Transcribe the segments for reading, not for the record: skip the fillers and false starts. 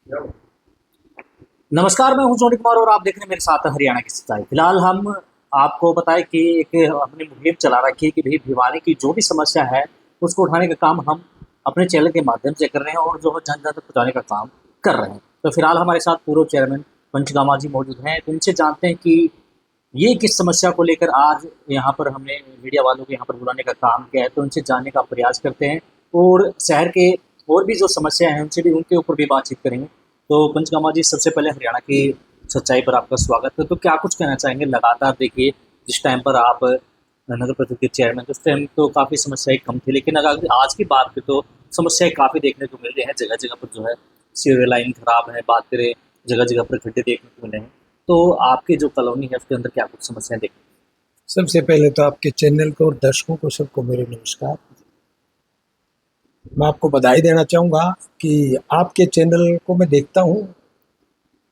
नमस्कार, मैं हूं सोनी कुमार और आप देख रहे हैं मेरे साथ हरियाणा की सच्चाई। फिलहाल हम आपको बताएं कि एक अपनी मुहिम चला रखी है कि भाई भिवानी की जो भी समस्या है उसको उठाने का काम हम अपने चैनल के माध्यम से कर रहे हैं और जो है जन जन तक पहुँचाने का काम कर रहे हैं। तो फिलहाल हमारे साथ पूर्व चेयरमैन पंचगामा जी मौजूद हैं, तो इनसे जानते हैं कि ये किस समस्या को लेकर आज यहाँ पर हमने मीडिया वालों को यहाँ पर बुलाने का काम किया है। तो उनसे जानने का प्रयास करते हैं और शहर के और भी जो समस्या हैं उनसे भी उनके ऊपर भी बातचीत करेंगे। तो पंचगामा जी, सबसे पहले हरियाणा की सच्चाई पर आपका स्वागत है। तो क्या कुछ कहना चाहेंगे? लगातार देखिए, जिस टाइम पर आप नगर परिषद के चेयरमैन थे उस टाइम तो काफ़ी समस्याएं कम थी, लेकिन अगर आज की बात करें तो समस्याएं काफ़ी देखने को मिल रही हैं। जगह जगह पर जो है सीवर लाइन खराब है, बात करें जगह जगह पर गड्ढे देखने को मिले हैं। तो आपकी जो कॉलोनी है उसके अंदर क्या कुछ समस्याएं देखने? सबसे पहले तो आपके चैनल को और दर्शकों को सबको मेरे नमस्कार। मैं आपको बधाई देना चाहूँगा कि आपके चैनल को मैं देखता हूँ।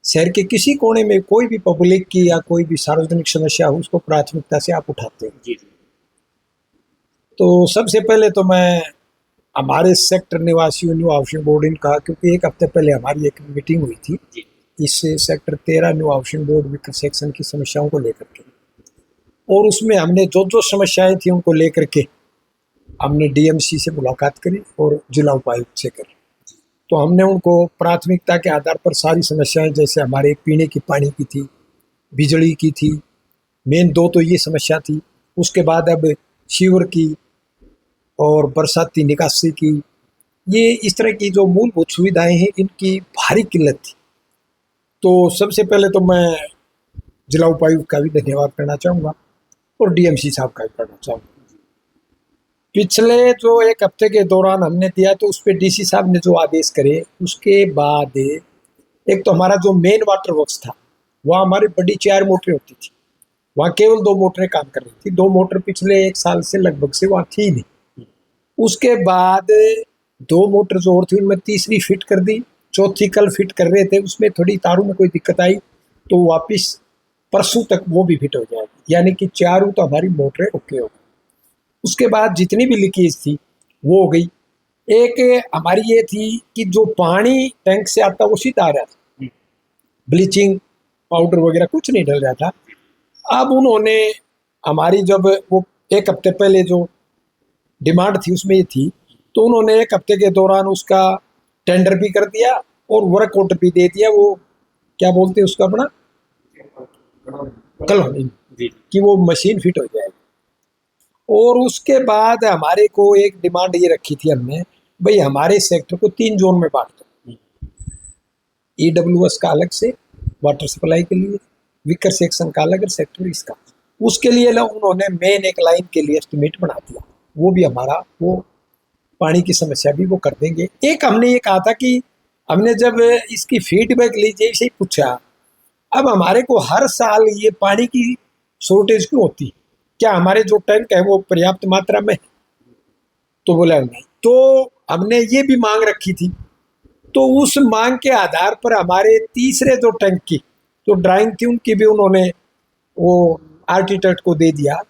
शहर के किसी कोने में कोई भी पब्लिक की या कोई भी सार्वजनिक समस्या हो उसको प्राथमिकता से आप उठाते हैं। जी जी। तो सबसे पहले तो मैं हमारे सेक्टर निवासियों न्यू हाउसिंग बोर्ड इनका, क्योंकि एक हफ्ते पहले हमारी एक मीटिंग हुई थी जी इस सेक्टर 13 न्यू हाउसिंग बोर्ड विकट सेक्शन की समस्याओं को लेकर के, और उसमें हमने जो जो समस्याएं थी उनको लेकर के हमने डीएमसी से मुलाकात करी और जिला उपायुक्त से करी। तो हमने उनको प्राथमिकता के आधार पर सारी समस्याएं, जैसे हमारे पीने की पानी की थी, बिजली की थी, मेन दो तो ये समस्या थी। उसके बाद अब सीवर की और बरसाती निकासी की, ये इस तरह की जो मूलभूत सुविधाएं हैं इनकी भारी किल्लत थी। तो सबसे पहले तो मैं जिला उपायुक्त का भी धन्यवाद करना चाहूँगा और डीएमसी साहब का भी करना चाहूँगा। पिछले जो एक हफ्ते के दौरान हमने दिया तो उस पर डीसी साहब ने जो आदेश करे, उसके बाद एक तो हमारा जो मेन वाटर वर्क्स था वहाँ हमारी बड़ी 4 मोटरें होती थी, वहाँ केवल 2 मोटरें काम कर रही थी। 2 मोटर पिछले 1 साल से लगभग से वहाँ थी नहीं। उसके बाद 2 मोटर जो और थी उनमें तीसरी फिट कर दी, चौथी कल फिट कर रहे थे, उसमें थोड़ी तारों में कोई दिक्कत आई तो वापिस परसों तक वो भी फिट हो जाएगी, यानी कि चारों तो हमारी मोटरें ओके हो गई। उसके बाद जितनी भी लीकेज थी वो हो गई। एक हमारी ये थी कि जो पानी टैंक से आता वो सीधा आ रहा था, ब्लीचिंग पाउडर वगैरह कुछ नहीं डल रहा था। अब उन्होंने हमारी जब वो एक हफ्ते पहले जो डिमांड थी उसमें ये थी, तो उन्होंने एक हफ्ते के दौरान उसका टेंडर भी कर दिया और वर्क ऑर्डर भी दे दिया। वो क्या बोलते हैं उसका अपना कल जी कि वो मशीन फिट हो जाएगी। और उसके बाद हमारे को एक डिमांड ये रखी थी हमने, भाई हमारे सेक्टर को 3 जोन में बांट दो, ईडब्ल्यूएस का अलग से वाटर सप्लाई के लिए, विकर सेक्शन का अलग, सेक्टर इसका। उसके लिए उन्होंने मेन एक लाइन के लिए एस्टिमेट बना दिया, वो भी हमारा वो पानी की समस्या भी वो कर देंगे। एक हमने ये कहा था कि हमने जब इसकी फीडबैक ली, जैसे ही पूछा अब हमारे को हर साल ये पानी की शॉर्टेज क्यों होती, क्या हमारे जो टैंक है वो पर्याप्त मात्रा में? तो बोला नहीं। तो हमने ये भी मांग रखी थी, तो उस मांग के आधार पर हमारे तीसरे जो टैंक की जो ड्राइंग थी उनकी भी उन्होंने वो आर्किटेक्ट को दे दिया।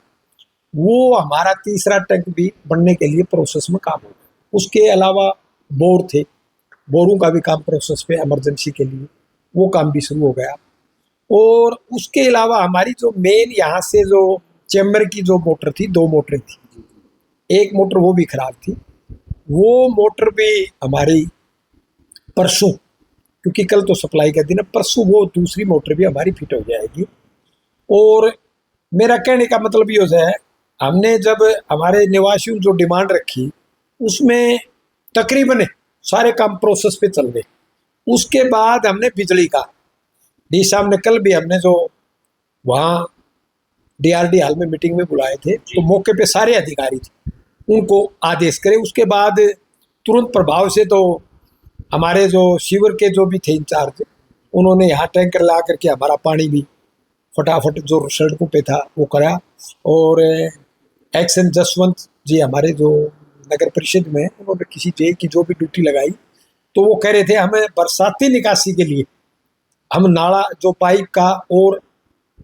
वो हमारा तीसरा टैंक भी बनने के लिए प्रोसेस में काम हो गया। उसके अलावा बोर थे, बोरों का भी काम प्रोसेस पे इमरजेंसी के लिए वो काम भी शुरू हो गया। और उसके अलावा हमारी जो मेन यहाँ से जो चैम्बर की जो मोटर थी, 2 मोटरें थी, एक मोटर वो भी खराब थी। वो मोटर भी हमारी परसों, क्योंकि कल तो सप्लाई का दिन है, परसों वो दूसरी मोटर भी हमारी फिट हो जाएगी। और मेरा कहने का मतलब ये है, हमने जब हमारे निवासियों जो डिमांड रखी उसमें तकरीबन सारे काम प्रोसेस पे चल रहे। उसके बाद हमने बिजली का, डी साहब ने कल भी हमने जो वहाँ डीआरडी हॉल में मीटिंग में बुलाए थे, तो मौके पे सारे अधिकारी थे, उनको आदेश करे। उसके बाद तुरंत प्रभाव से तो हमारे जो सीवर के जो भी थे इंचार्ज, उन्होंने यहाँ टैंकर ला करके हमारा पानी भी फटाफट जो सड़कों पे था वो करा। और एक्शन जसवंत जी हमारे जो नगर परिषद में, उन्होंने किसी जे की जो भी ड्यूटी लगाई, तो वो कह रहे थे हमें बरसाती निकासी के लिए हम नाला जो पाइप का और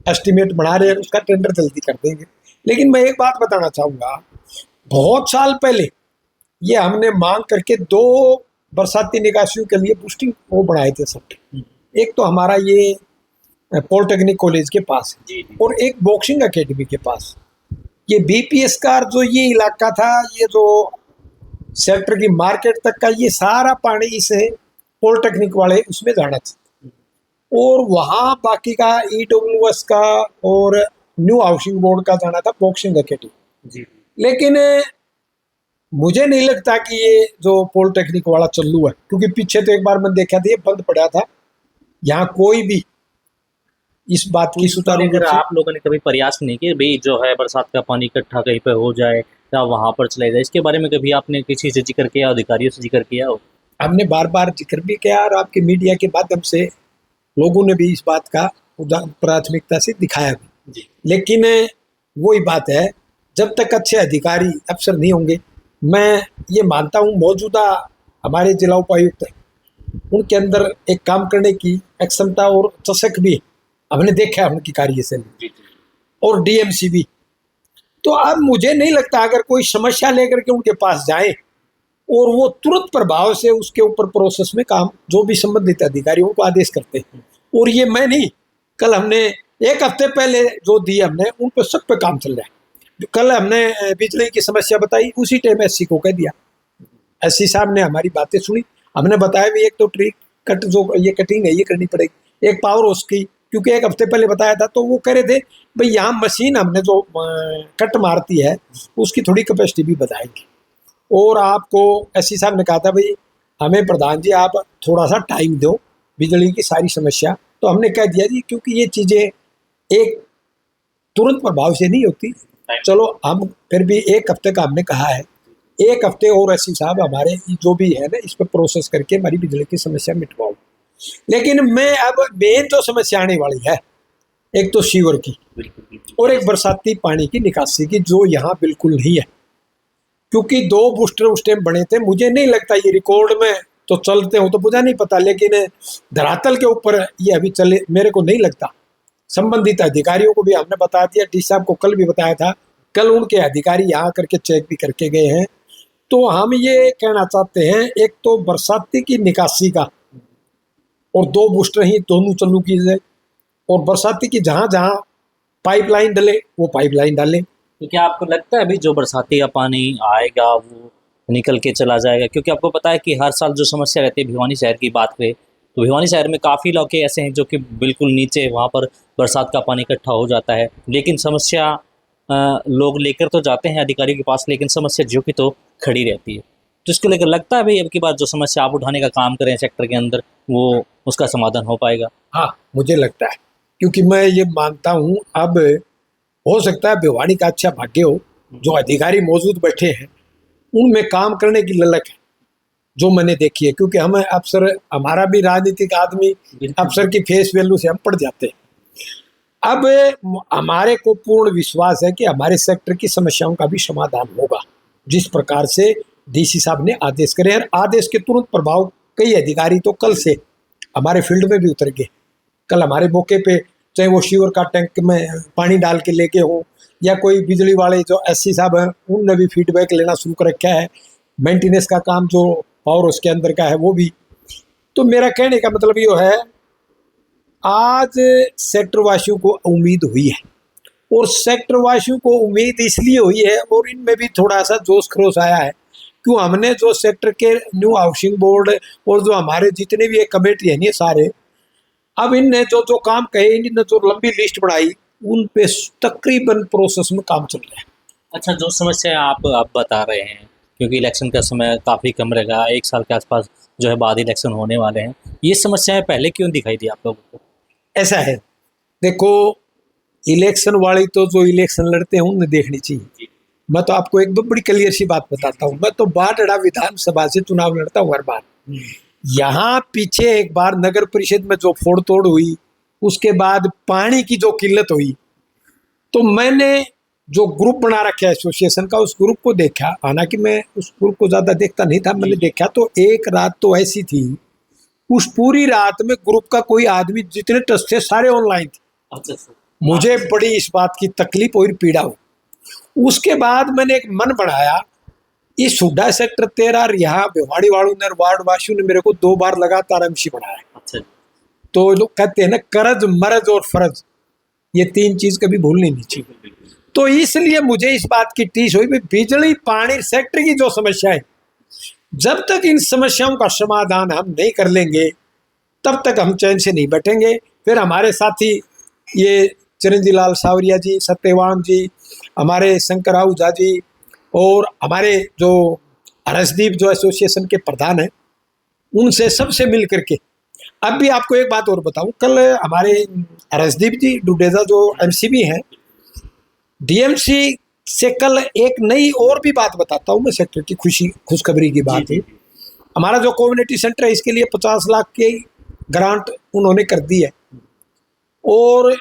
एस्टिमेट बना रहे हैं उसका टेंडर जल्दी कर देंगे। लेकिन मैं एक बात बताना चाहूँगा, बहुत साल पहले ये हमने मांग करके 2 बरसाती निकासियों के लिए बूस्टिंग वो बनाए थे सब। एक तो हमारा ये पॉलिटेक्निक कॉलेज के पास है जी जी। और एक बॉक्सिंग एकेडमी के पास। ये बीपीएस का जो ये इलाका था, ये जो सेक्टर की मार्केट तक का ये सारा पानी इस पॉलिटेक्निक वाले उसमें जाना चाहिए, और वहाँ बाकी का ईडब्ल्यूएस का और न्यू हाउसिंग बोर्ड का जाना था बॉक्सिंग एकेडमी। जी लेकिन मुझे नहीं लगता कि ये जो पॉलिटेक्निक वाला चालू है, क्योंकि पीछे तो एक बार मैंने देखा था ये बंद पड़ा था। यहाँ कोई भी इस बात की इसको सुचारू रूप लेकर से आप लोगों ने कभी प्रयास नहीं किया भाई जो है बरसात का पानी इकट्ठा कहीं पे हो जाए या वहां पर चले जाए, इसके बारे में कभी आपने किसी से जिक्र किया, अधिकारियों से जिक्र किया हो? हमने बार बार जिक्र भी किया और आपके मीडिया के माध्यम से लोगों ने भी इस बात का प्राथमिकता से दिखाया भी। जी लेकिन वही बात है, जब तक अच्छे अधिकारी अफसर नहीं होंगे, मैं ये मानता हूँ मौजूदा हमारे जिला उपायुक्त उनके अंदर एक काम करने की क्षमता और चसक भी हमने देखा है उनकी कार्यशैली, जी जी। और डीएमसी भी। तो अब मुझे नहीं लगता अगर कोई समस्या लेकर के उनके पास जाए और वो तुरंत प्रभाव से उसके ऊपर प्रोसेस में काम जो भी संबंधित अधिकारियों को आदेश करते हैं। और ये मैं नहीं, कल हमने एक हफ्ते पहले जो दिए हमने उन पर सब पे काम चल रहा है। कल हमने बिजली की समस्या बताई, उसी टाइम एससी को कह दिया। एससी साहब ने हमारी बातें सुनी, हमने बताया भी एक तो ट्री कट जो ये कटिंग है ये करनी पड़ेगी, एक पावर हाउस की, क्योंकि एक हफ्ते पहले बताया था। तो वो कह रहे थे भाई यहाँ मशीन हमने जो कट मारती है उसकी थोड़ी कैपेसिटी भी बताएंगे, और आपको एससी साहब ने कहा था भाई हमें प्रधान जी आप थोड़ा सा टाइम दो बिजली की सारी समस्या। तो हमने कह दिया जी क्योंकि ये चीज़ें एक तुरंत प्रभाव से नहीं होती, चलो हम फिर भी एक हफ्ते का हमने कहा है, एक हफ्ते और एससी साहब हमारे जो भी है ना इस पर प्रोसेस करके हमारी बिजली की समस्या मिटवाओ। लेकिन मैं अब मेन जो समस्या आने वाली है, एक तो सीवर की और एक बरसाती पानी की निकासी की, जो यहाँ बिल्कुल नहीं है। क्योंकि 2 बूस्टर उस टाइम बने थे, मुझे नहीं लगता ये रिकॉर्ड में तो चलते हो तो मुझे नहीं पता, लेकिन धरातल के ऊपर ये अभी चले मेरे को नहीं लगता। संबंधित अधिकारियों को भी हमने बता दिया, डी साहब को कल भी बताया था, कल उनके अधिकारी यहाँ करके चेक भी करके गए हैं। तो हम ये कहना चाहते हैं एक तो बरसाती की निकासी का और 2 बूस्टर ही दोनों चालू की जाए, और बरसाती की जहाँ जहाँ पाइपलाइन डले वो पाइपलाइन डालें। तो क्या आपको लगता है अभी जो बरसाती का पानी आएगा वो निकल के चला जाएगा? क्योंकि आपको पता है कि हर साल जो समस्या रहती है, भिवानी शहर की बात करें तो भिवानी शहर में काफ़ी इलाके ऐसे हैं जो कि बिल्कुल नीचे वहाँ पर बरसात का पानी इकट्ठा हो जाता है, लेकिन समस्या लोग लेकर तो जाते हैं अधिकारियों के पास, लेकिन समस्या जो कि तो खड़ी रहती है। तो इसको लेकर लगता है भाई अब की बार जो समस्या आप उठाने का काम करें सेक्टर के अंदर वो उसका समाधान हो पाएगा? हाँ मुझे लगता है, क्योंकि मैं ये मानता हूँ अब हो सकता है भिवानी का अच्छा भाग्य हो, जो अधिकारी मौजूद बैठे हैं उनमें काम करने की ललक है जो मैंने देखी है। क्योंकि हमें अफसर, हमारा भी राजनीतिक आदमी अफसर की फेस वैल्यू से हम पड़ जाते हैं। अब हमारे को पूर्ण विश्वास है कि हमारे सेक्टर की समस्याओं का भी समाधान होगा, जिस प्रकार से डीसी साहब ने आदेश करे। और आदेश के तुरंत प्रभाव कई अधिकारी तो कल से हमारे फील्ड में भी उतर गए। कल हमारे मौके पे चाहे वो शिवर का टैंक में पानी डाल के लेके हो, या कोई बिजली वाले जो एससी साहब हैं उनने भी फीडबैक लेना शुरू कर रखा है। मेंटेनेंस का काम जो पावर उसके अंदर का है वो भी। तो मेरा कहने का मतलब ये है, आज सेक्टर वासियों को उम्मीद हुई है, और सेक्टर वासियों को उम्मीद इसलिए हुई है और इनमें भी थोड़ा सा जोश खरोश आया है, क्यों हमने जो सेक्टर के न्यू हाउसिंग बोर्ड और जो हमारे जितने भी एक कमेटी है नहीं सारे, अब इनने जो जो काम कहे, इनने जो लंबी लिस्ट बढ़ाई, उन पे तकरीबन प्रोसेस में काम चल रहा है। अच्छा, जो समस्या आप बता रहे हैं, क्योंकि इलेक्शन का समय काफ़ी कम रहेगा, 1 साल के आसपास जो है बाद इलेक्शन होने वाले हैं, ये समस्याएं पहले क्यों दिखाई दी आप लोगों को? ऐसा है, देखो इलेक्शन वाली तो जो इलेक्शन लड़ते हैं उन्हें देखनी चाहिए। मैं तो आपको एक दो बड़ी क्लियर सी बात बताता हूँ, मैं तो बाढ़ विधानसभा से चुनाव लड़ता हूँ हर बार। यहाँ पीछे एक बार नगर परिषद में जो फोड़ तोड़ हुई, उसके बाद पानी की जो किल्लत हुई, तो मैंने जो ग्रुप बना रखा है एसोसिएशन का, उस ग्रुप को देखा। हालांकि मैं उस ग्रुप को ज्यादा देखता नहीं था, मैंने देखा तो एक रात तो ऐसी थी, उस पूरी रात में ग्रुप का कोई आदमी जितने टच थे सारे ऑनलाइन थे। अच्छा, मुझे बड़ी इस बात की तकलीफ और पीड़ा हुई। उसके बाद मैंने एक मन बढ़ाया इस हुड्डा सेक्टर 13 यहाँ भिवाड़ी वालों ने, वार्ड वासियों ने मेरे को 2 बार लगातार एमसी बनाया है। अच्छा। तो लोग कहते हैं ना, करज मरज और फर्ज, ये 3 चीज कभी भूलनी नहीं चाहिए। तो इसलिए मुझे इस बात की टीस हुई, बिजली पानी सेक्टर की जो समस्या है, जब तक इन समस्याओं का समाधान हम नहीं कर लेंगे तब तक हम चैन से नहीं बैठेंगे। फिर हमारे साथी ये चिरंजीव लाल सावरिया जी, सत्यवान जी, हमारे शंकर आहूजा जी और हमारे जो हर्षदीप जो एसोसिएशन के प्रधान हैं, उनसे सबसे मिल करके, अब भी आपको एक बात और बताऊं, कल हमारे हर्षदीप जी डुडेजा जो एमसीबी हैं, डीएमसी से कल एक नई और भी बात बताता हूं मैं, सेक्टर की खुशखबरी की बात है। हमारा जो कम्युनिटी सेंटर है, इसके लिए 50 लाख की ग्रांट उन्होंने कर दी है, और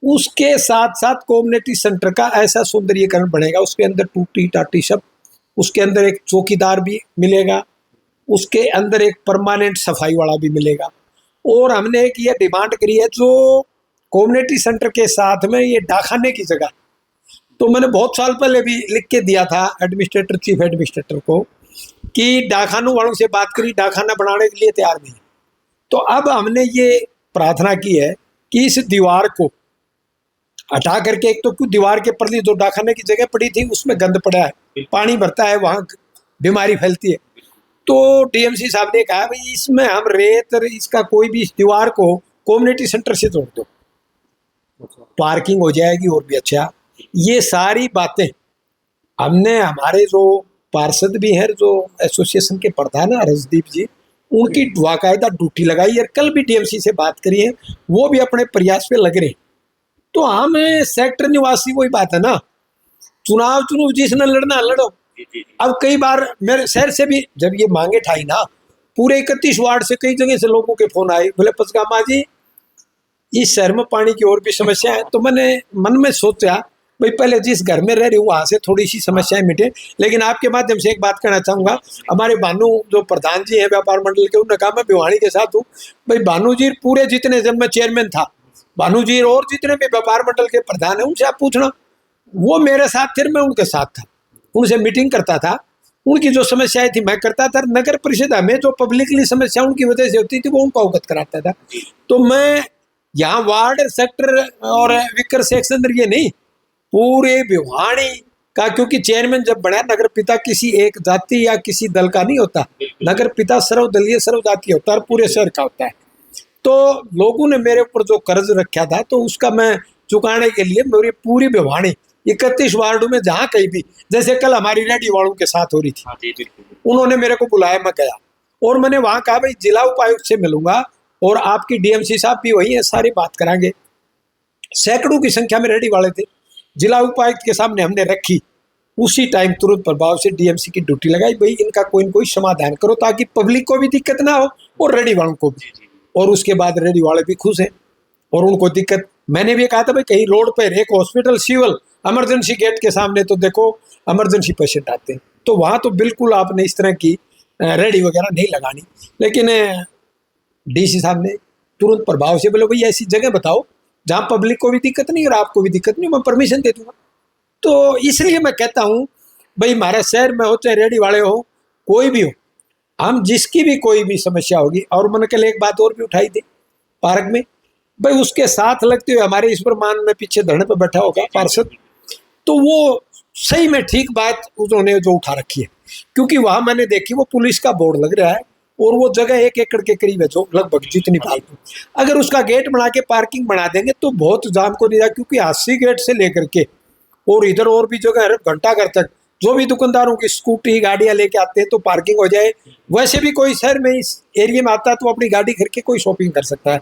उसके साथ साथ कम्युनिटी सेंटर का ऐसा सौंदर्यीकरण बनेगा, उसके अंदर टूटी टाटी सब, उसके अंदर एक चौकीदार भी मिलेगा, उसके अंदर एक परमानेंट सफाई वाला भी मिलेगा। और हमने एक ये डिमांड करी है, जो कम्युनिटी सेंटर के साथ में ये डाकखाने की जगह, तो मैंने बहुत साल पहले भी लिख के दिया था एडमिनिस्ट्रेटर, चीफ एडमिनिस्ट्रेटर को, कि डाकखानों वालों से बात करी, डाकखाना बनाने के लिए तैयार नहीं। तो अब हमने ये प्रार्थना की है कि इस दीवार को हटा करके, एक तो कुछ दीवार के परली जो डाकखाने की जगह पड़ी थी उसमें गंद पड़ा है, पानी भरता है, वहाँ बीमारी फैलती है। तो डीएमसी साहब ने कहा भाई इसमें हम रेत, इसका कोई भी, इस दीवार को कम्युनिटी सेंटर से जोड़ दो, पार्किंग हो जाएगी और भी अच्छा। ये सारी बातें हमने, हमारे जो पार्षद भी हैं, जो एसोसिएशन के प्रधान है हर्षदीप जी, उनकी बाकायदा ड्यूटी लगाई और कल भी डीएमसी से बात करी है, वो भी अपने प्रयास पे लग रहे हैं। तो हम सेक्टर निवासी, वही बात है ना, चुनाव जिसने लड़ना लड़ो। अब कई बार मेरे शहर से भी जब ये मांगे ठाई ना, पूरे 31 वार्ड से कई जगह से लोगों के फोन आए, बोले पचगामा जी इस शहर में पानी की और भी समस्या है। तो मैंने मन में सोचा भाई पहले जिस घर में रह रही हूँ वहाँ से थोड़ी सी समस्याएं मिटे। लेकिन आपके माध्यम से एक बात कहना चाहूँगा, हमारे भानु जो प्रधान जी हैं व्यापार मंडल के, उन्होंने कहा मैं भिवाड़ी के साथ हूँ। भाई भानु जी पूरे जितने, जब मैं चेयरमैन था, भानु जी और जितने भी व्यापार मंडल के प्रधान हैं उनसे आप पूछना, वो मेरे साथ थे, मैं उनके साथ था, उनसे मीटिंग करता था, उनकी जो समस्याएं थी मैं करता था। नगर परिषद हमें जो पब्लिकली समस्या उनकी वजह से होती थी वो उनको अवगत कराता था। तो मैं यहाँ वार्ड, सेक्टर और विकर सेक्शन ये नहीं, पूरे भिवाड़ी का, क्योंकि चेयरमैन जब बना, नगर पिता किसी एक जाति या किसी दल का नहीं होता, नगर पिता सर्वदलीय सर्वजातीय होता है, पूरे शहर का होता है। तो लोगों ने मेरे ऊपर जो कर्ज रखा था, तो उसका मैं चुकाने के लिए मेरी पूरी भिवाड़ी 31 वार्डों में जहाँ कहीं भी, जैसे कल हमारी रेडी वालों के साथ हो रही थी, उन्होंने मेरे को बुलाया, मैं गया और मैंने वहाँ कहा भाई जिला उपायुक्त से मिलूंगा और आपकी डीएमसी साहब भी वही है, सारी बात करांगे। सैकड़ों की संख्या में रेडी वाले थे, जिला उपायुक्त के सामने हमने रखी, उसी टाइम तुरंत प्रभाव से डीएमसी की ड्यूटी लगाई, भाई इनका कोई न कोई समाधान करो ताकि पब्लिक को भी दिक्कत ना हो और रेडी वालों को भी। और उसके बाद रेडी वाले भी खुश हैं और उनको दिक्कत, मैंने भी कहा था भाई कहीं रोड पर एक हॉस्पिटल सिविल इमरजेंसी गेट के सामने, तो देखो इमरजेंसी पेशेंट आते हैं, तो वहाँ तो बिल्कुल आपने इस तरह की रेडी वगैरह नहीं लगानी। लेकिन डीसी साहब ने तुरंत प्रभाव से बोले भाई ऐसी जगह बताओ जहाँ पब्लिक को भी दिक्कत नहीं और आपको भी दिक्कत नहीं, मैं परमिशन दे दूंगा। तो इसलिए मैं कहता हूँ भाई हमारे शहर में हो चाहे रेडी वाले हो, कोई भी हो, हम जिसकी भी कोई भी समस्या होगी। और मैंने कल एक बात और भी उठाई थी पार्क में, भाई उसके साथ लगते हुए हमारे ईश्वर मान में पीछे धरने पर बैठा होगा पार्षद, तो वो सही में ठीक बात उन्होंने जो उठा रखी है, क्योंकि वहां मैंने देखी वो पुलिस का बोर्ड लग रहा है और वो जगह 1 एकड़ के करीब है, जो लगभग जितनी फालतू, अगर उसका गेट बना के पार्किंग बना देंगे तो बहुत जाम को नहीं, क्योंकि 80 गेट से लेकर के और इधर और भी जगह घंटा घर तक जो भी दुकानदारों की स्कूटी गाड़ियां लेके आते हैं तो पार्किंग हो जाए। वैसे भी कोई शहर में इस एरिया में आता है तो अपनी गाड़ी करके कोई शॉपिंग कर सकता है।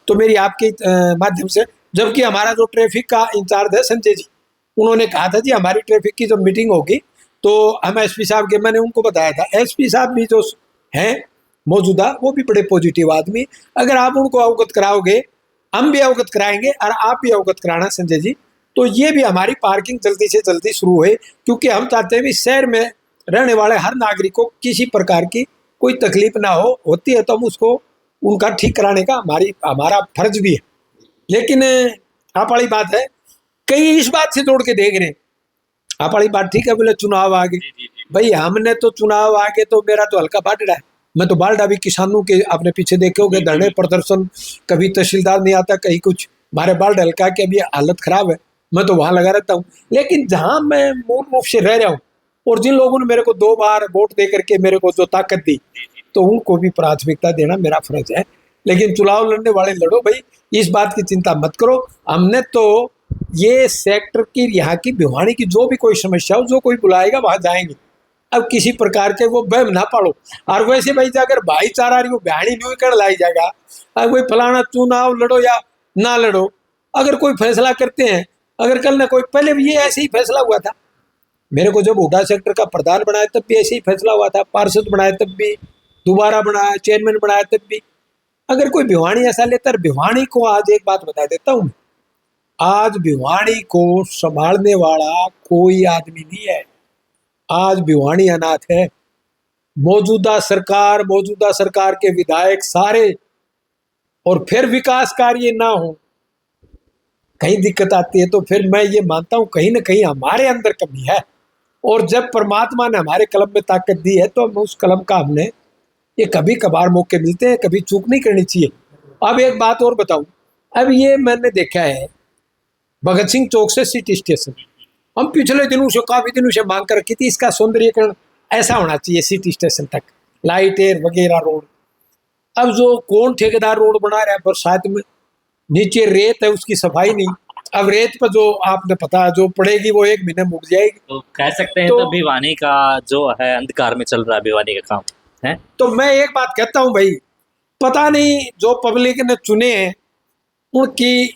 तो मेरी आपके माध्यम से, जबकि हमारा जो ट्रैफिक का इंचार्ज है संजय जी, उन्होंने कहा था जी हमारी ट्रैफिक की जब मीटिंग होगी तो हम एसपी साहब के, मैंने उनको बताया था, एसपी साहब भी जो हैं मौजूदा, वो भी बड़े पॉजिटिव आदमी, अगर आप उनको अवगत कराओगे हम भी अवगत कराएंगे और आप भी अवगत कराना संजय जी, तो ये भी हमारी पार्किंग जल्दी से जल्दी शुरू हुए, क्योंकि हम चाहते हैं भी शहर में रहने वाले हर नागरिक को किसी प्रकार की कोई तकलीफ ना हो, होती है तो हम उसको उनका ठीक कराने का हमारा फर्ज भी है। लेकिन आप वाली बात है, कई इस बात से जोड़ के देख रहे हैं, आप वाली बात ठीक है, बोले चुनाव आ गए, भाई हमने तो चुनाव आगे तो मेरा तो हल्का बाटड़ा है, मैं तो बालडा भी किसानों के आपने पीछे देखे होंगे धरने प्रदर्शन, कभी तहसीलदार नहीं आता, कहीं कुछ, हमारे बालडा हल्का की अभी हालत खराब है, मैं तो वहां लगा रहता हूँ। लेकिन जहां मैं मूल रूप से रह रहा हूँ और जिन लोगों ने मेरे को 2 बार वोट दे करके मेरे को जो ताकत दी, तो उनको भी प्राथमिकता देना मेरा फर्ज है। लेकिन चुनाव लड़ने वाले लड़ो भाई, इस बात की चिंता मत करो। हमने तो ये सेक्टर की, यहाँ की भिवानी की जो भी कोई समस्या हो, जो कोई बुलाएगा वहां जाएंगे। अब किसी प्रकार के वो बहम ना पाड़ो। और वैसे भाई अगर भाईचारा रही बयानी नहीं कर लाई जाएगा, अब कोई फलाना चुनाव लड़ो या ना लड़ो, अगर कोई फैसला करते हैं, अगर कल ना कोई, पहले भी ये ऐसे ही फैसला हुआ था, मेरे को जब हुडा सेक्टर का प्रधान बनाया तब भी ऐसे ही फैसला हुआ था, पार्षद बनाया तब भी, दोबारा बनाया, चेयरमैन बनाया तब भी। अगर कोई भिवानी ऐसा लेता है, भिवानी को आज एक बात बता देता हूँ, आज भिवानी को संभालने वाला कोई आदमी नहीं है। आज भिवानी अनाथ है। मौजूदा सरकार के विधायक सारे, और फिर विकास कार्य ना हो, कहीं दिक्कत आती है। तो फिर मैं ये मानता हूं कहीं ना कहीं हमारे अंदर कमी है, और जब परमात्मा ने हमारे कलम में ताकत दी है तो हम उस कलम का, हमने ये कभी कभार मौके मिलते हैं, कभी चूक नहीं करनी चाहिए। अब एक बात और बताऊं, अब ये मैंने देखा है भगत सिंह चौक से सिटी स्टेशन, हम पिछले दिनों से, काफी दिनों से मांग कर रखी थी, इसका सौंदर्यीकरण ऐसा होना चाहिए सिटी स्टेशन तक, लाइट एयर वगैरह रोड। अब जो कौन ठेकेदार रोड बना रहा है बरसात में, नीचे रेत है, उसकी सफाई नहीं। अब रेत पर जो आपने पता जो पड़ेगी वो 1 महीने मुड़ जाएगी। तो कह सकते हैं तो भिवानी का जो है अंधकार में चल रहा है, भिवानी का काम है। तो मैं एक बात कहता हूं भाई, पता नहीं जो पब्लिक ने चुने हैं उनकी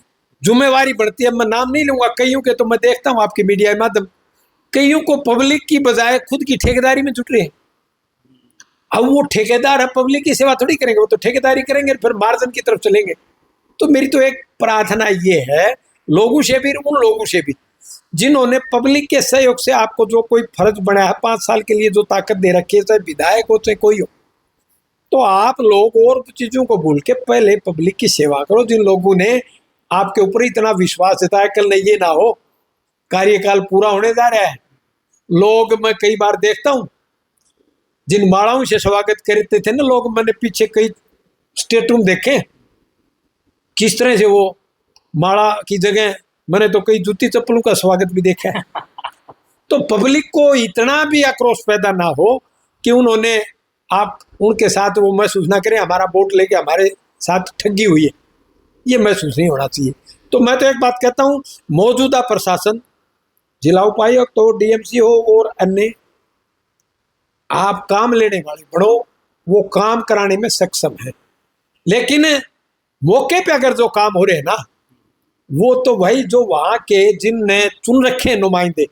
जिम्मेवारी बढ़ती है। मैं नाम नहीं लूंगा कईयों के, तो मैं देखता हूं आपकी मीडिया के माध्यम, कईयों को पब्लिक की बजाय खुद की ठेकेदारी में जुट रहे हैं। अब वो ठेकेदार है, पब्लिक की सेवा थोड़ी करेंगे, वो तो ठेकेदारी करेंगे, फिर मार्जिन की तरफ चलेंगे। तो मेरी तो एक प्रार्थना ये है लोगों से भी, उन लोगों से भी जिन्होंने पब्लिक के सहयोग से आपको जो कोई फर्ज बनाया है 5 साल के लिए, जो ताकत दे रखी है, चाहे विधायक हो चाहे कोई हो, तो आप लोग और चीजों को भूल के पहले पब्लिक की सेवा करो। जिन लोगों ने आपके ऊपर इतना विश्वास जताया, कल नहीं ये ना हो कार्यकाल पूरा होने जा रहा है, लोग, मैं कई बार देखता हूं जिन मालाओं से स्वागत करते थे ना लोग, मैंने पीछे कई स्टेटरूम देखे, किस तरह से वो माला की जगह मैंने तो कई जूती चप्पलों का स्वागत भी देखा है। तो पब्लिक को इतना भी आक्रोश पैदा ना हो कि उन्होंने, आप उनके साथ वो महसूस ना करें हमारा वोट लेके हमारे साथ ठगी हुई है, ये महसूस नहीं होना चाहिए। तो मैं तो एक बात कहता हूं, मौजूदा प्रशासन, जिला उपायुक्त हो, डीएमसी हो और अन्य, आप काम लेने वाले बड़ो, वो काम कराने में सक्षम है। लेकिन मौके पे अगर जो काम हो रहे हैं ना, वो तो भाई जो वहां के जिनने चुन रखे हैं नुमाइंदे,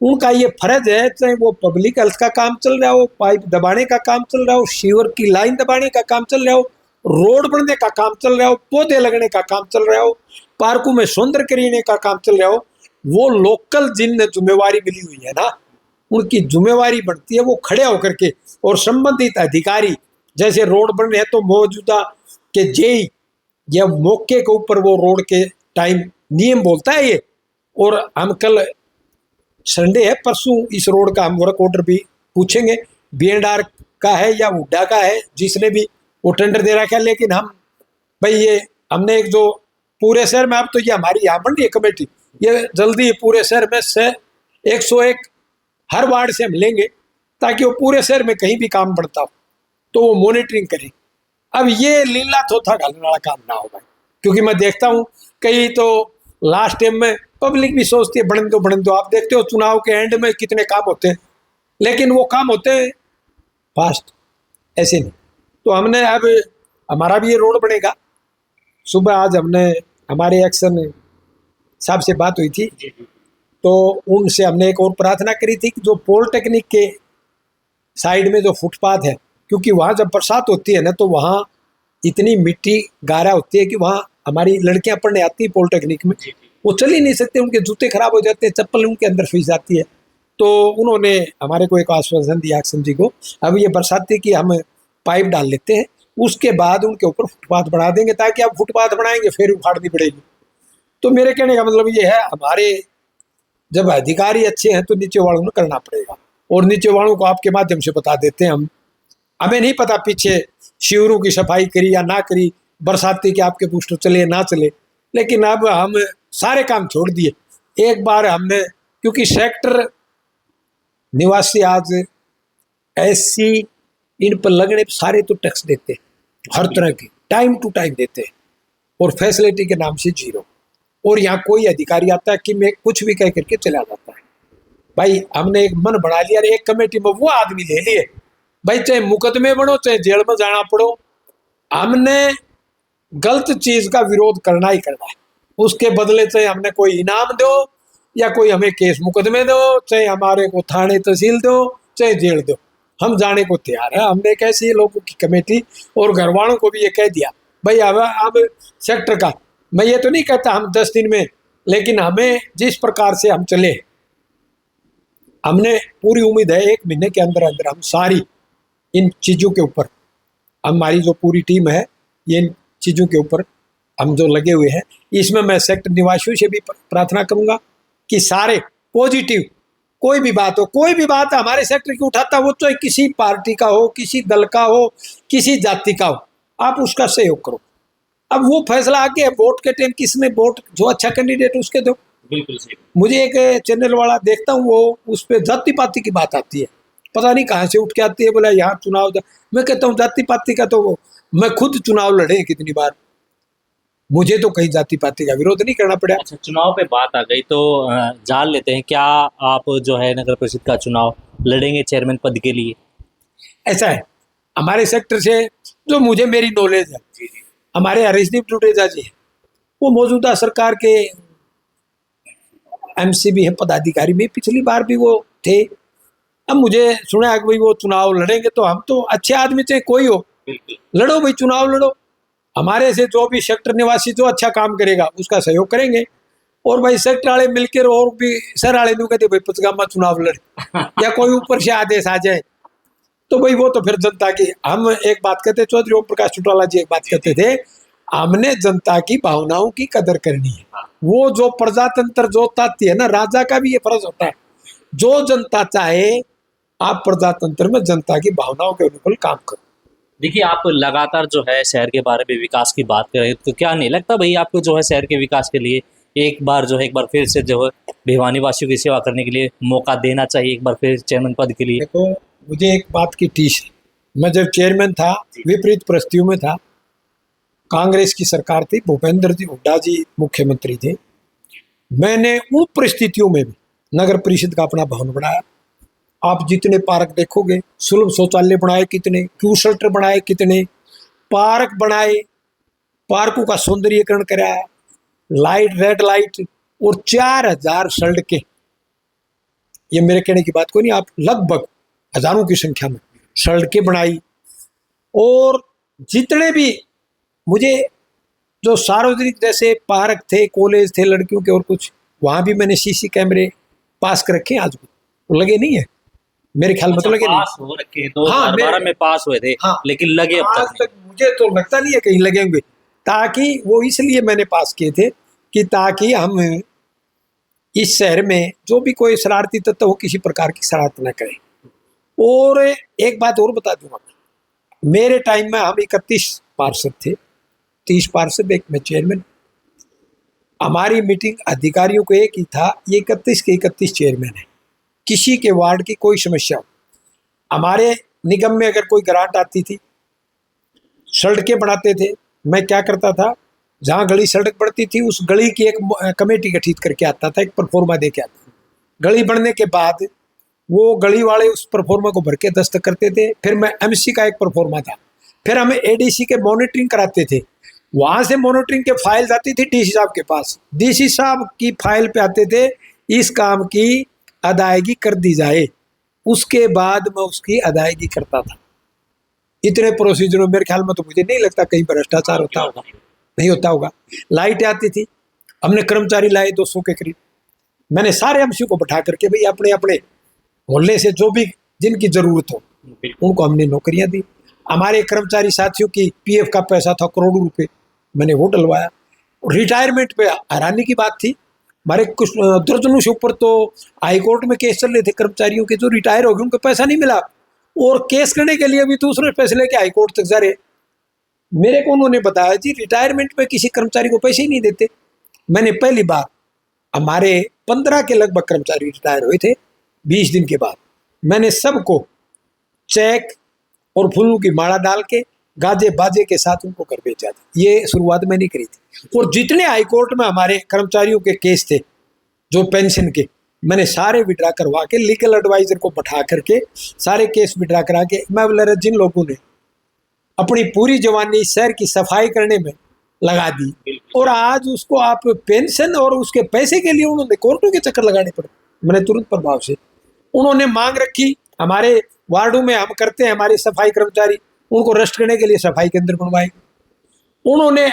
उनका ये फर्ज है, चाहे वो पब्लिक हेल्थ का काम चल रहा हो, पाइप दबाने का काम चल रहा हो, सीवर की लाइन दबाने का काम चल रहा हो, रोड बनने का काम चल रहा हो, पौधे लगने का काम चल रहा हो, पार्कों में सौंदर्य करने का काम चल रहा हो, वो लोकल जिन जिम्मेवारी मिली हुई है ना, उनकी जिम्मेवारी बनती है वो खड़े होकर के, और संबंधित अधिकारी, जैसे रोड बन रहे हैं तो मौजूदा के जेई या मौके के ऊपर वो रोड के टाइम नियम बोलता है ये, और हम कल संडे है, परसों इस रोड का हम वर्क ऑर्डर भी पूछेंगे, बीएनआर का है या हुड्डा का है, जिसने भी वो टेंडर दे रखा है। लेकिन हम भाई ये हमने एक जो पूरे शहर में, अब तो ये हमारी यहाँ बन रही है कमेटी, ये जल्दी पूरे शहर में से 101 हर वार्ड से हम लेंगे, ताकि वो पूरे शहर में कहीं भी काम बढ़ता हो तो वो मॉनिटरिंग करें। अब ये लीला थोथा घालने वाला काम ना हो भाई, क्योंकि मैं देखता हूँ कई तो लास्ट टाइम में पब्लिक भी सोचती है बढ़न दो। आप देखते हो चुनाव के एंड में कितने काम होते हैं, लेकिन वो काम होते हैं फास्ट, ऐसे नहीं। तो हमने अब हमारा भी ये रोड बनेगा। सुबह आज हमने हमारे एक्शन साहब से बात हुई थी, तो उनसे हमने एक और प्रार्थना करी थी कि जो पॉलिटेक्निक के साइड में जो फुटपाथ है, क्योंकि वहाँ जब बरसात होती है ना, तो वहाँ इतनी मिट्टी गारा होती है कि वहाँ हमारी लड़कियां पढ़ने आती है पॉलिटेक्निक में, वो चल ही नहीं सकते, उनके जूते खराब हो जाते हैं, चप्पल उनके अंदर फंस जाती है। तो उन्होंने हमारे को एक आश्वासन दिया एक्शन जी को, अब ये बरसाती की हम पाइप डाल लेते हैं, उसके बाद उनके ऊपर फुटपाथ बना देंगे, ताकि आप फुटपाथ बनाएंगे फिर उखाड़नी पड़ेगी। तो मेरे कहने का मतलब ये है, हमारे जब अधिकारी अच्छे हैं तो नीचे वालों को करना पड़ेगा। और नीचे वालों को आपके माध्यम से बता देते हैं हम। हमें नहीं पता पीछे शिविरों की सफाई करी या ना करी, बरसाती के आपके बूस्टर चले या ना चले, लेकिन अब हम सारे काम छोड़ दिए। एक बार हमने, क्योंकि सेक्टर निवासी आज ऐसी इन पर लगने सारे तो टैक्स देते हैं, हर तरह की टाइम टू टाइम देते हैं, और फैसिलिटी के नाम से जीरो। और यहाँ कोई अधिकारी आता है कि मैं कुछ भी कह करके चला जाता है। भाई हमने एक मन बना लिया, एक कमेटी में वो आदमी ले लिए, भाई चाहे मुकदमे बनो चाहे जेल में जाना पड़ो, हमने गलत चीज का विरोध करना ही करना है। उसके बदले चाहे हमने कोई इनाम दो या कोई हमें केस मुकदमे दो, चाहे हमारे को थाने तहसील दो, चाहे जेल दो, हम जाने को तैयार है। हमने एक ऐसे लोगों की कमेटी और घर वालों को भी ये कह दिया, भाई अब सेक्टर का, मैं ये तो नहीं कहता हम 10 दिन में, लेकिन हमें जिस प्रकार से हम चले, हमने पूरी उम्मीद है 1 महीने के अंदर अंदर हम सारी इन चीज़ों के ऊपर, हमारी जो पूरी टीम है ये इन चीज़ों के ऊपर हम जो लगे हुए हैं, इसमें मैं सेक्टर निवासियों से भी प्रार्थना करूंगा कि सारे पॉजिटिव, कोई भी बात हमारे सेक्टर की उठाता हो, चाहे किसी पार्टी का हो, किसी दल का हो, किसी जाति का हो, आप उसका सहयोग करो। अब वो फैसला आके वोट के टाइम किसने वोट, जो अच्छा कैंडिडेट उसके दो। बिल्कुल सही। मुझे एक चैनल वाला देखता हूँ, वो उस पर जाति पाति की बात आती है, पता नहीं कहाँ से उठ के आती है, बोला यहाँ चुनाव। मैं कहता हूँ जाति पाति का तो वो, मैं खुद चुनाव लड़े कितनी बार, मुझे तो कहीं जाति पाति का विरोध नहीं करना पड़ा। अच्छा, चुनाव पे बात आ गई तो जान लेते हैं, क्या आप जो है नगर परिषद का चुनाव लड़ेंगे चेयरमैन पद के लिए? ऐसा है, हमारे सेक्टर से जो मुझे मेरी नॉलेज है, हमारे हरीशदीप टुटेजा जी वो मौजूदा सरकार के एमसीबी है, पदाधिकारी में, पिछली बार भी वो थे। अब मुझे सुना है कि भाई वो चुनाव लड़ेंगे, तो हम तो अच्छे आदमी चाहे कोई हो, लड़ो भाई, चुनाव लड़ो। हमारे से जो भी सेक्टर निवासी जो अच्छा काम करेगा उसका सहयोग करेंगे, और भाई सेक्टर वाले मिलकर और भी सर वाले नहीं कहते भाई पचगामा चुनाव लड़े या कोई ऊपर से आदेश आ जाए, तो भाई वो तो फिर जनता की, हम एक बात कहते, चौधरी ओम प्रकाश चौटाला जी एक बात कहते थे, हमने जनता की भावनाओं की कदर करनी है। वो जो प्रजातंत्र जो ताती है ना, राजा का भी ये फर्ज होता है, जो जनता चाहे आप प्रजातंत्र में जनता की भावनाओं के अनुकूल काम करो। देखिए, आप लगातार जो है शहर के बारे में विकास की बात कर रहे हैं, तो क्या नहीं लगता भाई आपको जो है शहर के विकास के लिए एक बार फिर से जो है भिवानी वासियों की सेवा करने के लिए मौका देना चाहिए, एक बार फिर चेयरमैन पद के लिए? देखो, मुझे एक बात की टीस है, मैं जब चेयरमैन था विपरीत परिस्थितियों में था, कांग्रेस की सरकार थी, भूपेंद्र जी हुड्डा जी मुख्यमंत्री थे, मैंने उन परिस्थितियों में भी नगर परिषद का अपना भवन बनाया। आप जितने पार्क देखोगे, सुलभ शौचालय बनाए कितने, क्यू शेल्टर बनाए कितने, पार्क बनाए, पार्कों का सौंदर्यीकरण कराया, लाइट, रेड लाइट, और 4000 सड़कें, ये मेरे कहने की बात कोई नहीं, आप लगभग हजारों की संख्या में सड़कें बनाई। और जितने भी मुझे जो सार्वजनिक जैसे पार्क थे, कॉलेज थे लड़कियों के और कुछ, वहां भी मैंने सीसी कैमरे पास कर रखे हैं, आज भी तो लगे नहीं है मेरे ख्याल में, तो लगे पास नहीं हो रखे, 2012 में पास हुए थे, हाँ, लेकिन लगे अब आज तक मुझे तो लगता नहीं है कहीं लगेंगे, ताकि वो इसलिए मैंने पास किए थे कि ताकि हम इस शहर में जो भी कोई शरारती तत्व हो किसी प्रकार की शरारत न करे। और एक बात और बता दूंगा, मेरे टाइम में हम 31 पार्षद थे, 30 पार्षद, एक में चेयरमैन। हमारी मीटिंग अधिकारियों को एक ही था, ये 31 के 31 चेयरमैन है, किसी के वार्ड की कोई समस्या हो, हमारे निगम में अगर कोई ग्रांट आती थी, सड़कें बनाते थे, मैं क्या करता था, जहाँ गली सड़क बढ़ती थी उस गली की एक कमेटी गठित करके आता था, एक परफॉर्मा दे के आता था। गली बढ़ने के बाद वो गली वाले उस परफॉर्मा को भर के दस्तखत करते थे, फिर मैं एमसी का एक परफॉर्मा था, फिर हमें एडीसी के मॉनिटरिंग कराते थे, वहाँ से मॉनिटरिंग के फाइल जाती थी डीसी साहब के पास, डीसी साहब की फाइल पे आते थे इस काम की अदायगी कर दी जाए, उसके बाद मैं उसकी अदायगी करता था। इतने प्रोसीजरों मेरे ख्याल में तो मुझे नहीं लगता कहीं भ्रष्टाचार होता होगा, नहीं होता होगा। लाइटें आती थी, हमने कर्मचारी लाए 200 के करीब, मैंने सारे एमसी को बैठा करके भाई अपने अपने मोहल्ले से जो भी जिनकी जरूरत हो उनको हमने नौकरियां दी। हमारे कर्मचारी साथियों की पीएफ का पैसा था करोड़ों रुपए, मैंने वो डलवाया। रिटायरमेंट पे हैरानी की बात थी, हमारे कुछ दर्जनों से ऊपर तो हाई कोर्ट में केस चल रहे थे कर्मचारियों के जो रिटायर हो गए, उनको पैसा नहीं मिला, और केस करने के लिए भी दूसरे पैसे लेके हाई कोर्ट तक जा रहे। मेरे को उन्होंने बताया जी रिटायरमेंट में किसी कर्मचारी को पैसे ही नहीं देते। मैंने पहली बार, हमारे 15 के लगभग कर्मचारी रिटायर हुए थे, 20 दिन के बाद मैंने सबको चेक और फूलों की माला डाल के गाजे बाजे के साथ उनको घर भेजा था। ये शुरुआत मैंने करी थी। और जितने हाई कोर्ट में हमारे कर्मचारियों के केस थे जो पेंशन के, मैंने सारे विड्रा करवा के लीगल एडवाइजर को बैठा करके सारे केस विड्रा करा के, मैं बोला जिन लोगों ने अपनी पूरी जवानी शहर की सफाई करने में लगा दी और आज उसको आप पेंशन और उसके पैसे के लिए उन्होंने कोर्टों के चक्कर लगाने पड़े, मैंने तुरंत प्रभाव से उन्होंने मांग रखी। हमारे वार्डों में हम करते हैं, हमारे सफाई कर्मचारी, उनको रेस्ट करने के लिए सफाई केंद्र बनवाए। उन्होंने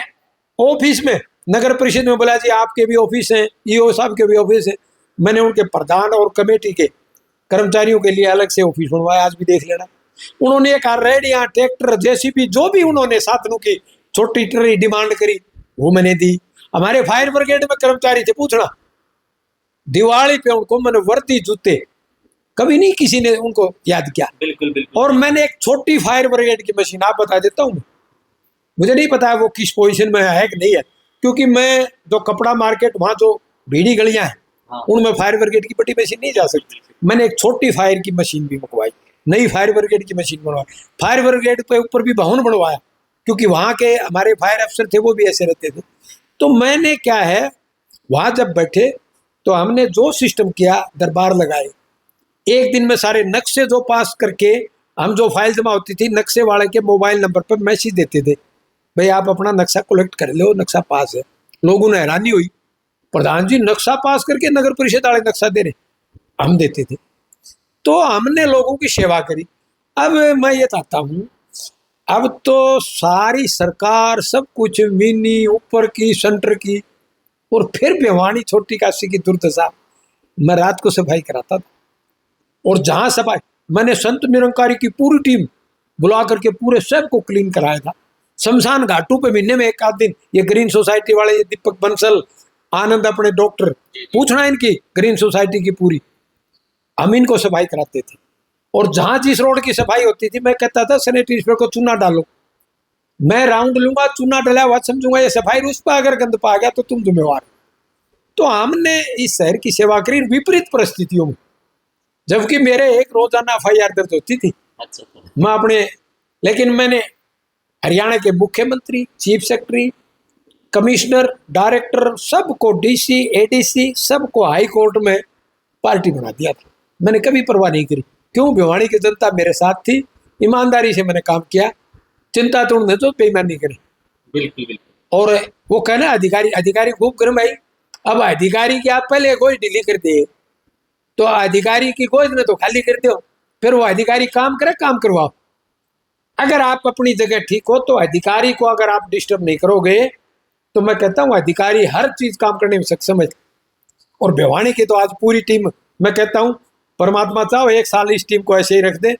ऑफिस में नगर परिषद में बोला जी आपके भी ऑफिस हैं, ईओ साहब के भी ऑफिस हैं, मैंने उनके प्रधान और कमेटी के कर्मचारियों के लिए अलग से ऑफिस बनवाया, आज भी देख लेना। उन्होंने एक रेडिया, ट्रैक्टर, जेसीबी, जो भी उन्होंने साधनों की छोटी टरी डिमांड करी वो मैंने दी। हमारे फायर ब्रिगेड में कर्मचारी थे, पूछना दिवाली पे उनको मैंने वर्दी, जूते, कभी नहीं किसी ने उनको याद किया। बिल्कुल बिल्कुल। और मैंने एक छोटी फायर ब्रिगेड की मशीन, आप बता देता हूँ, मुझे नहीं पता है वो किस पोजीशन में है कि नहीं है, क्योंकि मैं जो कपड़ा मार्केट, वहाँ जो भीड़ी गलियां हैं उनमें फायर ब्रिगेड की बड़ी मशीन नहीं जा सकती। मैंने एक छोटी फायर की मशीन भी मंगवाई, नई फायर ब्रिगेड की मशीन बनवाई, फायर ब्रिगेड के ऊपर भी भवन बनवाया, क्योंकि वहाँ के हमारे फायर अफसर थे वो भी ऐसे रहते थे। तो मैंने क्या है, वहाँ जब बैठे तो हमने जो सिस्टम किया, दरबार लगाए, एक दिन में सारे नक्शे जो पास करके, हम जो फाइल जमा होती थी नक्शे वाले के मोबाइल नंबर पर मैसेज देते थे, भाई आप अपना नक्शा कलेक्ट कर लो, नक्शा पास है। लोगों ने हैरानी हुई, प्रधान जी नक्शा पास करके नगर परिषद वाले नक्शा दे रहे, हम देते थे। तो हमने लोगों की सेवा करी। अब मैं ये चाहता हूँ, अब तो सारी सरकार सब कुछ मिनी ऊपर की, सेंटर की, और फिर भिवानी छोटी काशी की दुर्दशा। मैं रात को सफाई कराता था, और जहां सफाई, मैंने संत निरंकारी की पूरी टीम बुला करके पूरे सब को क्लीन कराया था। शमशान घाटों पे महीने में एक आध दिन, ये ग्रीन सोसाइटी वाले, ये दीपक बंसल, आनंद अपने डॉक्टर, पूछना इनकी ग्रीन सोसाइटी की पूरी, हम इनको सफाई कराते थे। और जहां जिस रोड की सफाई होती थी मैं कहता था सैनिटरी स्प्रे को चूना डालो, मैं राउंड लूंगा, चूना डला हुआ समझूंगा, ये सफाई उस पर अगर गंद पा गया तो तुम जिम्मेवार। तो हमने इस शहर की सेवा करी विपरीत परिस्थितियों में, जबकि मेरे एक रोजाना FIR दर्ज होती थी। मैं अपने, लेकिन मैंने हरियाणा के मुख्यमंत्री, चीफ सेक्रेटरी, कमिश्नर, डायरेक्टर, सबको, DC, ADC, सबको हाई कोर्ट में पार्टी बना दिया था। मैंने कभी परवाह नहीं करी, क्यों? भिवानी की जनता मेरे साथ थी, ईमानदारी से मैंने काम किया, चिंता तो उन्होंने तो बेईमानी करी। बिल्कुल बिल्कुल। और वो कहना अधिकारी खूब करें भाई, अब अधिकारी की आप पहले गोज ढीली कर दे, तो अधिकारी की गोज ने तो खाली कर दो, फिर वो अधिकारी काम करे, काम करवाओ। अगर आप अपनी जगह ठीक हो तो अधिकारी को अगर आप डिस्टर्ब नहीं करोगे तो मैं कहता हूँ अधिकारी हर चीज काम करने में सक्षम है। और भिवानी की तो आज पूरी टीम, मैं कहता हूँ परमात्मा चाहो 1 साल इस टीम को ऐसे ही रख दे,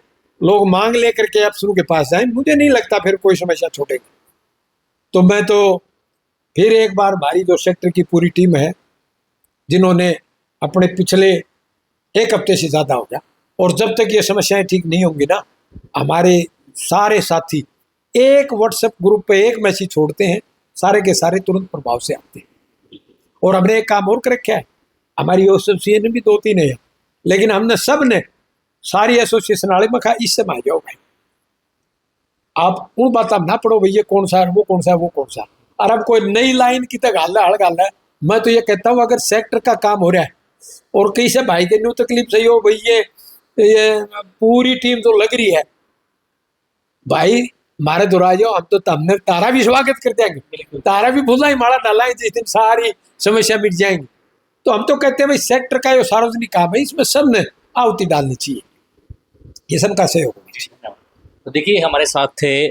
लोग मांग लेकर के अफसरों के पास जाए, मुझे नहीं लगता फिर कोई समस्या छूटेगी। तो मैं तो फिर एक बार हमारी जो सेक्टर की पूरी टीम है, जिन्होंने अपने पिछले 1 हफ्ते से ज़्यादा हो गया, और जब तक ये समस्याएं ठीक नहीं होंगी ना, हमारे सारे साथी एक व्हाट्सएप ग्रुप पे एक मैसेज छोड़ते हैं, सारे के सारे तुरंत प्रभाव से आते हैं। और हमने एक काम और कर रखा है, हमारी एसोसिएशन भी 2-3 है, लेकिन हमने सब ने सारी एसोसिएशन वाले में कहा इससे आ जाओ भाई, आप उन बात ना पढ़ो भाई ये कौन सा है, वो कौन सा है, वो कौन सा। और अब कोई नई लाइन की तक हड़ गाल है। मैं तो ये कहता हूँ अगर सेक्टर का काम हो रहा है और कहीं से भाई के न्यू तकलीफ सही हो, भाई ये पूरी टीम तो लग रही है, भाई मारे दोहरा जाओ, हम तो हमने तारा भी स्वागत कर देंगे, तारा भी भूला ही माड़ा डालाएंगे, जिस दिन सारी समस्या मिट जाएंगी। तो हम तो कहते हैं भाई सेक्टर का ये सार्वजनिक काम है, इसमें सब ने आहुति डालनी चाहिए, ये सबका सहयोग होना चाहिए। तो देखिए हमारे साथ थे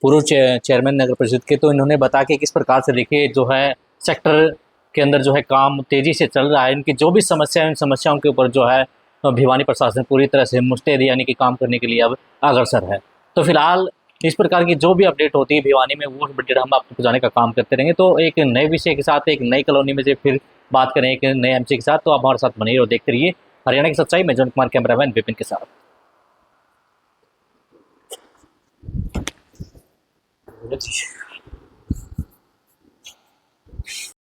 पूर्व चेयरमैन नगर परिषद के, तो इन्होंने बताया कि किस प्रकार से देखिए जो है सेक्टर के अंदर जो है काम तेज़ी से चल रहा है, इनकी जो भी समस्या है उन समस्याओं के ऊपर जो है भिवानी प्रशासन पूरी तरह से मुस्तैद यानी कि काम करने के लिए अब अग्रसर है। तो फिलहाल इस प्रकार की जो भी अपडेट होती है भिवानी में वो अपडेट हम आपको पहुँचाने का काम करते रहेंगे। तो एक नए विषय के साथ एक नई कॉलोनी में से फिर बात करें एक नए एमसी के साथ, तो आप हमारे साथ बने और देखते रहिए हरियाणा की सच्चाई। मैं जॉन कुमार, कैमरामैन विपिन के साथ।